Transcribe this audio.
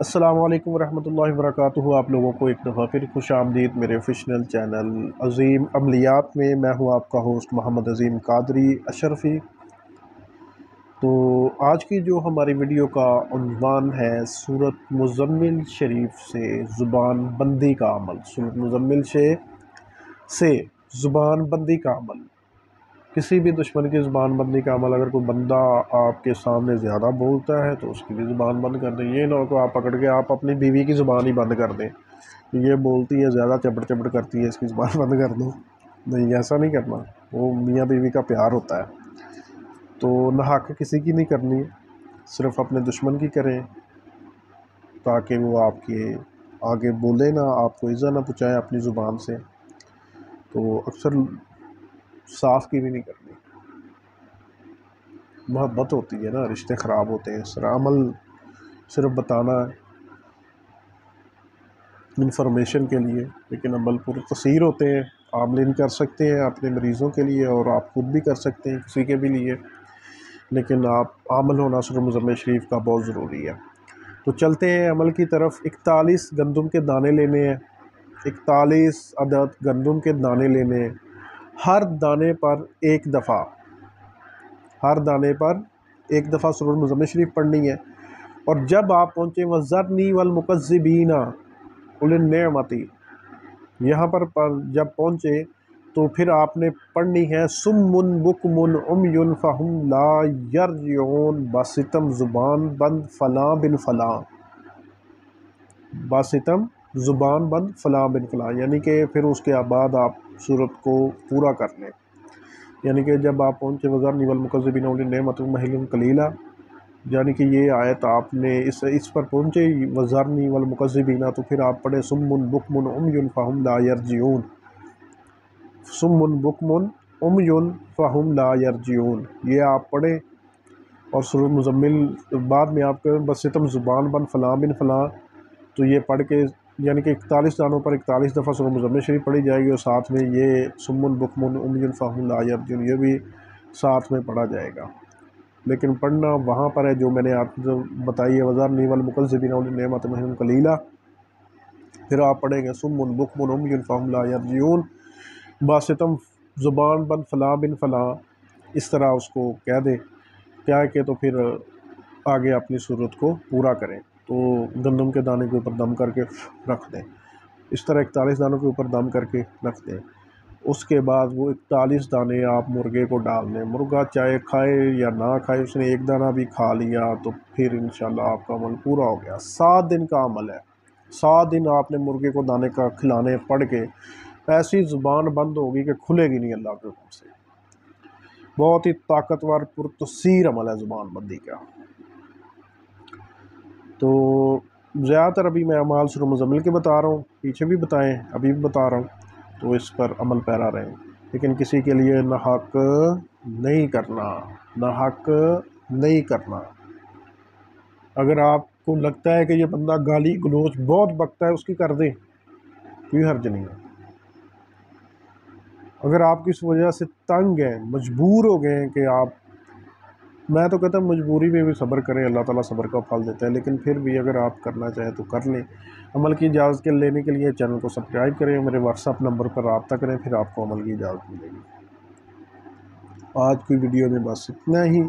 السلام علیکم ورحمۃ اللہ وبرکاتہ۔ آپ لوگوں کو ایک دفعہ پھر خوش آمدید میرے آفیشنل چینل عظیم عملیات میں۔ میں ہوں آپ کا ہوسٹ محمد عظیم قادری اشرفی۔ تو آج کی جو ہماری ویڈیو کا عنوان ہے سورۃ مزمل شریف سے زبان بندی کا عمل۔ سورۃ مزمل سے زبان بندی کا عمل، کسی بھی دشمن کی زبان بندی کا عمل۔ اگر کوئی بندہ آپ کے سامنے زیادہ بولتا ہے تو اس کی بھی زبان بند کر دیں۔ یہ نہ ہو کہ آپ پکڑ کے آپ اپنی بیوی کی زبان ہی بند کر دیں، یہ بولتی ہے زیادہ، چپڑ چپڑ کرتی ہے، اس کی زبان بند کر دو۔ نہیں، ایسا نہیں کرنا، وہ میاں بیوی کا پیار ہوتا ہے۔ تو نہ حق کسی کی نہیں کرنی، صرف اپنے دشمن کی کریں تاکہ وہ آپ کے آگے بولے نہ، آپ کو ایزا نہ پہنچائے اپنی زبان سے۔ تو اکثر صاف کی بھی نہیں کرنی، محبت ہوتی ہے نا، رشتے خراب ہوتے ہیں۔ اس طرح عمل صرف بتانا ہے انفارمیشن کے لیے، لیکن عمل پر تاثیر ہوتے ہیں۔ عاملین کر سکتے ہیں اپنے مریضوں کے لیے، اور آپ خود بھی کر سکتے ہیں کسی کے بھی لیے، لیکن آپ عمل ہونا سورۃ مزمل شریف کا بہت ضروری ہے۔ تو چلتے ہیں عمل کی طرف۔ 41 گندم کے دانے لینے ہیں، 41 عدد گندم کے دانے لینے ہیں۔ ہر دانے پر ایک دفعہ سورۃ مزمل شریف پڑھنی ہے۔ اور جب آپ پہنچے وَذَرْنِي وَالْمُكَذِّبِينَ أُولِي النِّعْمَةِ، یہاں پر جب پہنچے تو پھر آپ نے پڑھنی ہے صُمٌّ بُكْمٌ عُمْيٌ فَهُمْ لَا يَرْجِعُونَ، باستم زبان بند فلاں بن فلاں، باستم زبان بند فلاں بن فلاں، یعنی کہ پھر اس کے بعد آپ سورت کو پورا کر لیں۔ یعنی کہ جب آپ پہنچے وَذَرْنِي وَالْمُكَذِّبِينَ أُولِي النِّعْمَةِ وَمَهِّلْهُمْ قَلِيلًا، یعنی کہ یہ آیت آپ نے اس پر پہنچے وَذَرْنِي وَالْمُكَذِّبِينَ، تو پھر آپ پڑھے صُمٌّ بُكْمٌ عُمْيٌ فَهُمْ لَا يَرْجِعُونَ، صُمٌّ بُكْمٌ عُمْيٌ فَهُمْ لَا يَرْجِعُونَ، یہ آپ پڑھیں۔ اور سورۃ مزمل بعد میں آپ کے بستم زبان بن فلاں بن فلاں، تو یہ پڑھ کے یعنی کہ 41 دانوں پر 41 دفعہ سورۃ مزمل شریف پڑھی جائے گی، اور ساتھ میں یہ صُمٌّ بُكْمٌ عُمْيٌ فَهُمْ لَا يَرْجِعُونَ یہ بھی ساتھ میں پڑھا جائے گا، لیکن پڑھنا وہاں پر ہے جو میں نے آپ کو بتائی ہے وَذَرْنِي وَالْمُكَذِّبِينَ أُولِي النِّعْمَةِ وَمَهِّلْهُمْ قَلِيلًا۔ پھر آپ پڑھیں گے صُمٌّ بُكْمٌ عُمْيٌ فَهُمْ لَا يَرْجِعُونَ، باستم زبان بن فلاں بن فلاں، اس طرح اس کو کہہ دیں کیا کہ تو پھر آگے اپنی صورت کو پورا کریں۔ تو گندم کے دانے کے اوپر دم کر کے رکھ دیں، اس طرح 41 دانوں کے اوپر دم کر کے رکھ دیں۔ اس کے بعد وہ 41 دانے آپ مرغے کو ڈال دیں، مرغا چاہے کھائے یا نہ کھائے، اس نے ایک دانہ بھی کھا لیا تو پھر انشاءاللہ آپ کا عمل پورا ہو گیا۔ 7 دن کا عمل ہے، 7 دن آپ نے مرغے کو دانے کا کھلانے پڑھ کے ایسی زبان بند ہوگی کہ کھلے گی نہیں اللہ کے حکم سے۔ بہت ہی طاقتور پرتاثیر عمل ہے زبان بندی کا۔ تو زیادہ تر ابھی میں اعمال سورۃ مزمل کے بتا رہا ہوں، پیچھے بھی بتائیں، ابھی بھی بتا رہا ہوں، تو اس پر عمل پیرا رہیں، لیکن کسی کے لیے نہ حق نہیں کرنا، نہ حق نہیں کرنا۔ اگر آپ کو لگتا ہے کہ یہ بندہ گالی گلوچ بہت بکتا ہے، اس کی کر دیں، کوئی حرج نہیں ہے۔ اگر آپ کس وجہ سے تنگ ہیں، مجبور ہو گئے ہیں کہ آپ، میں تو کہتا ہوں مجبوری میں بھی صبر کریں، اللہ تعالیٰ صبر کا پھل دیتا ہے، لیکن پھر بھی اگر آپ کرنا چاہیں تو کر لیں۔ عمل کی اجازت کے لینے کے لیے چینل کو سبسکرائب کریں، میرے واٹس ایپ نمبر پر رابطہ کریں، پھر آپ کو عمل کی اجازت ملے گی۔ آج کی ویڈیو میں بس اتنا ہی۔